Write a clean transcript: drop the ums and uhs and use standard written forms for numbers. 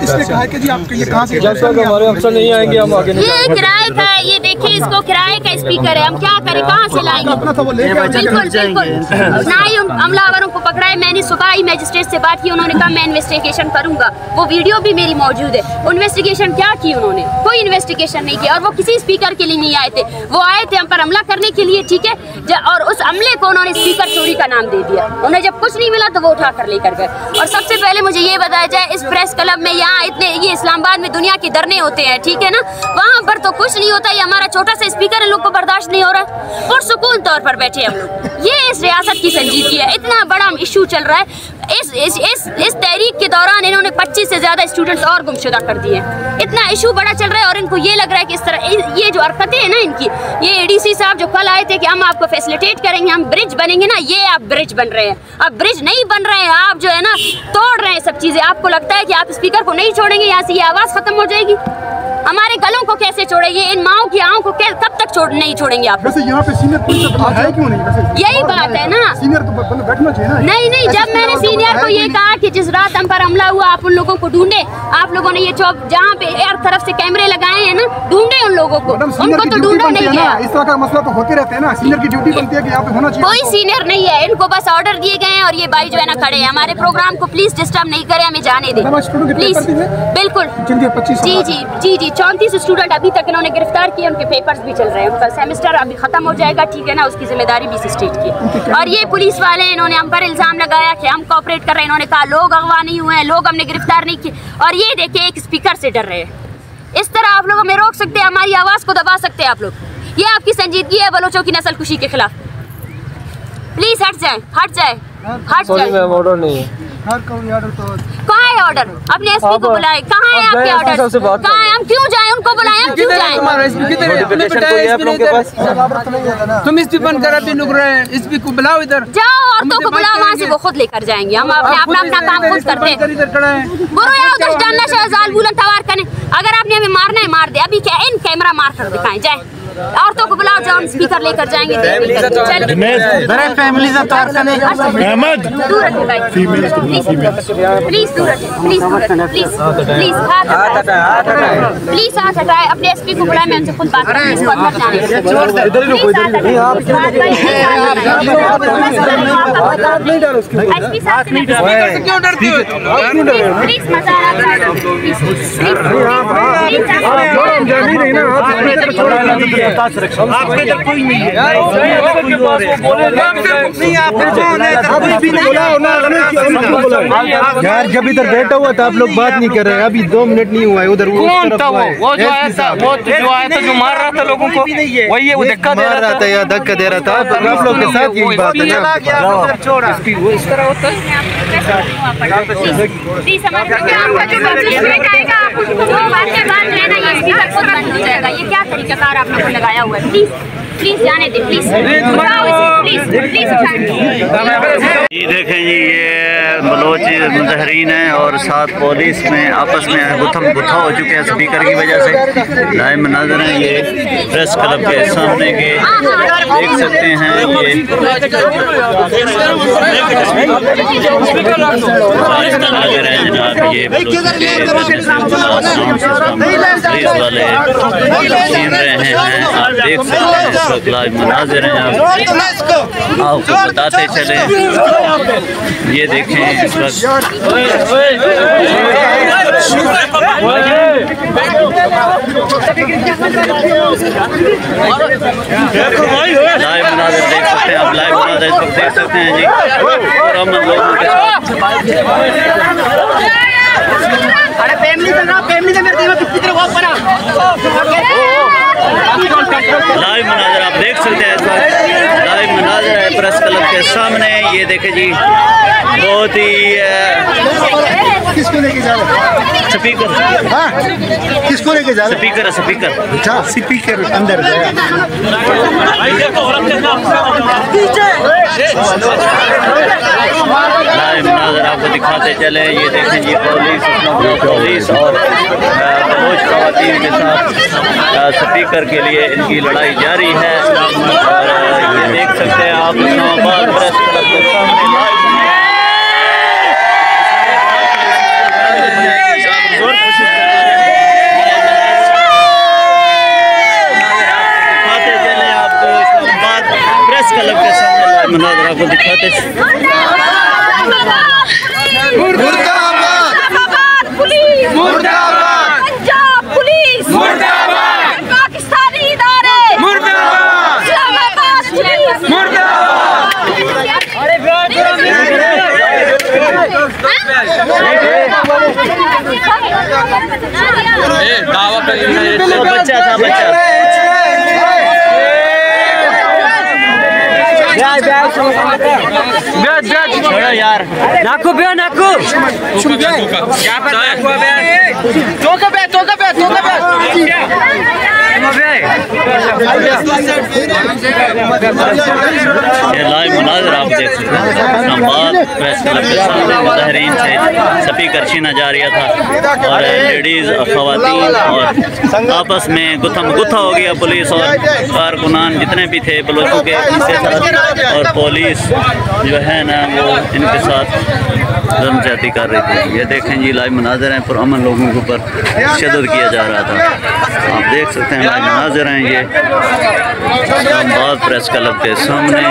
इसने कहा कि जी आप ये कहाँ से हमारे अफसर नहीं आएंगे, हम आगे ये किराए का है, ये देखिए इसको किराए का स्पीकर है, हम क्या करें, कहाँ से लाएंगे? बिल्कुल बिल्कुल ना ही हमलावरों को पकड़ा है। मैंने सुबह ही मजिस्ट्रेट से बात की, उन्होंने कहा मैं इन्वेस्टिगेशन करूंगा, वो वीडियो भी मेरी मौजूद है। इन्वेस्टिगेशन क्या की उन्होंने? कोई इन्वेस्टिगेशन नहीं किया और वो किसी स्पीकर के लिए नहीं आए थे, वो आए थे हम पर हमला करने के लिए, ठीक है। और उस हमले को उन्होंने स्पीकर चोरी का नाम दे दिया। उन्हें जब कुछ नहीं मिला तो वो उठा कर लेकर गए। और सबसे पहले मुझे ये बताया जाए, इस प्रेस क्लब में यहाँ इतने ये इस्लामाबाद में दुनिया के धरने होते हैं, ठीक है ना, वहाँ पर तो कुछ नहीं होता। ये हमारा छोटा सा स्पीकर इन लोग को बर्दाश्त नहीं हो रहा और सुकून तौर पर बैठे हम लोग। ये इस रियासत की संजीदगी है। इतना बड़ा इशू चल रहा है, इस तहरीक के दौरान इन्होंने 25 से ज्यादा स्टूडेंट्स और गुमशुदा कर दिए। इतना इशू बड़ा चल रहा है और इनको ये लग रहा है कि इस तरह ये जो हरकतें हैं ना इनकी, ये एडीसी साहब जो कल आए थे कि हम आपको फैसिलिटेट करेंगे, हम ब्रिज बनेंगे ना, ये आप ब्रिज बन रहे हैं। अब ब्रिज नहीं बन रहे हैं, आप जो है ना तोड़ रहे हैं सब चीजें। आपको लगता है कि आप स्पीकर को नहीं छोड़ेंगे, यहाँ से ये आवाज खत्म हो जाएगी? हमारे गलों को कैसे छोड़ेंगे? इन माओ की आँखों को कब तक नहीं छोड़ेंगे आप? वैसे यहाँ पे सीनियर पुलिस है क्यों नहीं? वैसे यही बात है ना, सीनियर तो बैठना चाहिए ना। नहीं, जब मैंने सीनियर को ये कहा कि जिस रात हम पर हमला हुआ आप उन लोगों को ढूंढे, आप लोगों ने ये चौक जहाँ पे हर तरफ से कैमरे लगाए हैं ना, ढूंढे उन लोगों को, उनको तो ढूंढा नहीं गया। इस तरह का मसला तो होते रहते हैं ना, सीनियर की ड्यूटी बनती है कि यहाँ पे होना चाहिए। कोई सीनियर नहीं है, इनको बस ऑर्डर दिए गए हैं और ये भाई जो है ना खड़े हैं। हमारे प्रोग्राम को प्लीज डिस्टर्ब नहीं करें, हमें जाने दें प्लीज। बिल्कुल जी 34 स्टूडेंट अभी तक इन्होंने गिरफ्तार किए, उनके पेपर्स भी चल रहे हैं, उनका सेमेस्टर अभी खत्म हो जाएगा, ठीक है ना, उसकी जिम्मेदारी भी इस स्टेट की। और ये पुलिस वाले इन्होंने हम पर इल्जाम लगाया कि हम कोऑपरेट कर रहे हैं। इन्होंने कहा लोग अगवा नहीं हुए हैं, लोग हमने गिरफ्तार नहीं किए। और ये देखिए एक स्पीकर से डर रहे हैं। इस तरह आप लोग हमें रोक सकते हैं, हमारी आवाज को दबा सकते हैं आप लोग। ये आपकी संजीदगी है बलोचों की नस्ल कुशी के खिलाफ। प्लीज हट जाए। ऑर्डर नहीं है। कहाँ है ऑर्डर? अपने एसपी को बुलाए। कहाँ है आपके ऑर्डर? कहाँ है? हम क्यों जाए? उनको बुलाए, हम क्यों जाए? तुम एसपी बन कर अभी रुक रहे हैं, एसपी को बुलाओ इधर। जाओ औरतों को बुलाओ, वहाँ से वो खुद लेकर जाएंगे। हम अपना काम खुद करते हैं। अगर आपने हमें मारना है मार दे, अभी क्या इन कैमरा मार कर दिखाएं। जाए औरतों को बुलाओ, जो हम स्पीकर लेकर जाएंगे। प्लीज हाथ हटाए, अपने एसपी को बुलाए, मैं उनसे खुद बात करूंगी। आपके इधर कोई नहीं है, यार जब इधर बैठा हुआ था आप लोग बात नहीं कर रहे हैं। अभी 2 मिनट नहीं हुआ है, उधर वो जो आया था, जो मार रहा था लोगों को, वही वो धक्का दे रहा था या धक्का दे रहा था। आप लोग के साथ यही बात है ना, वो इस तरह होता है। ये क्या तरीकाकार आप लोगों को लगाया हुआ है? प्लीज जाने दे, प्लीज प्लीज। ये देखें जी, ये बलोच मुजाहरीन हैं और साथ पुलिस में आपस में गुत्थम गुत्था हो चुके हैं स्पीकर की वजह से। लाइव मनाज़र हैं ये प्रेस क्लब के सामने के, देख सकते हैं ये नज़र है जनाब। ये पुलिस वाले छीन रहे हैं, आप देख सकते हैं इस वक्त लाइव मनाज़र हैं। आपको बताते चले, ये देखें इस वक्त लाइव मनाज़र देख सकते हैं आप, लाइव मनाज़र इस वक्त देख सकते हैं जी। और हम लोगों के साथ लाइव मनाज़र आप देख सकते हैं, लाइव मनाज़र है प्रेस क्लब के सामने। ये देखे जी, बहुत ही किसको लेके जा रहे? स्पीकर, किसको लेके जा रहे? स्पीकर अच्छा, स्पीकर अंदर गया। लाइव मनाज़र आपको दिखाते चले। ये देखें जी, पुलिस और बलोच ख़वातीन के साथ स्पीकर के लिए इनकी लड़ाई जारी है। और ये देख सकते हैं आप इस्लामाबाद प्रेस क्लब के सामने आपको दिखाते। पाकिस्तानी इदारे बच्चा था बच्चा छोड़ो यार नाकू पे नाकू ये लाइव मुनाज़र आप देख सकते हैं। इस्लामाबाद प्रेस क्लब के सामने मुजाहिरीन से स्पीकर छीना जा रहा था और लेडीज़ ख़वातीन और आपस में गुथम गुथा हो गया। पुलिस और कारकुनान जितने भी थे बलोचों के इनके साथ और पुलिस जो है ना वो इनके साथ जुल्म ज्यादती कर रही थी। ये देखें जी लाइव मुनाज़र हैं, पुरअमन लोगों के ऊपर तशद्दुद किया जा रहा था। आप देख सकते हैं लाइव मुनाज़र हैं ये इस्लामाबाद प्रेस क्लब के सामने।